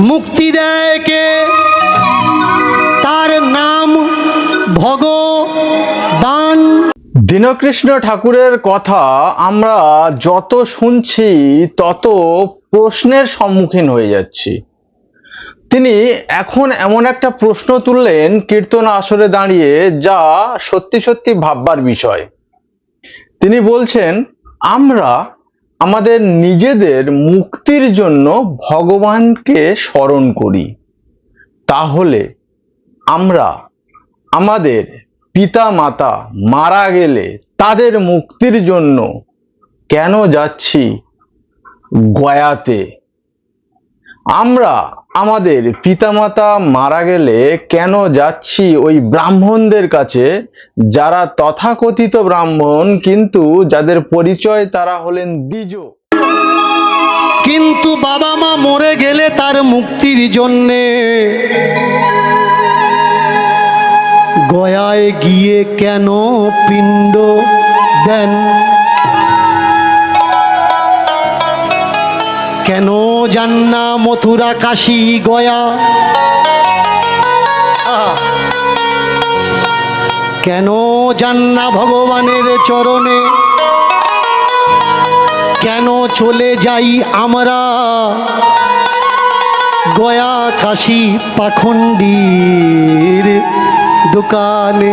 মুক্তি দেয় কে? তার নাম ভগবান। দীনকৃষ্ণ ঠাকুরের কথা আমরা যত শুনছি তত প্রশ্নের সম্মুখীন হয়ে যাচ্ছি। তিনি এখন এমন একটা প্রশ্ন তুললেন কীর্তন আসরে দাঁড়িয়ে, যা সত্যি সত্যি ভাববার বিষয়। তিনি বলছেন, আমরা আমাদের নিজেদের মুক্তির জন্য ভগবানকে স্মরণ করি, তাহলে আমরা আমাদের পিতা মাতা মারা গেলে তাদের মুক্তির জন্য কেন যাচ্ছি গয়াতে? আমরা আমাদের পিতামাতা মারা গেলে কেন যাচ্ছি ওই ব্রাহ্মণদের কাছে, যারা তথাকথিত ব্রাহ্মণ কিন্তু যাদের পরিচয় তারা হলেন দ্বিজ? কিন্তু বাবা মা মরে গেলে তার মুক্তির জন্যে গয়ায় গিয়ে কেন পিণ্ড দেন? কেন যান না মথুরা, কাশী, গয়া? কেন যান না ভগবানের চরণে? কেন চলে যাই আমরা গয়া কাশী পাখণ্ডির দোকানে?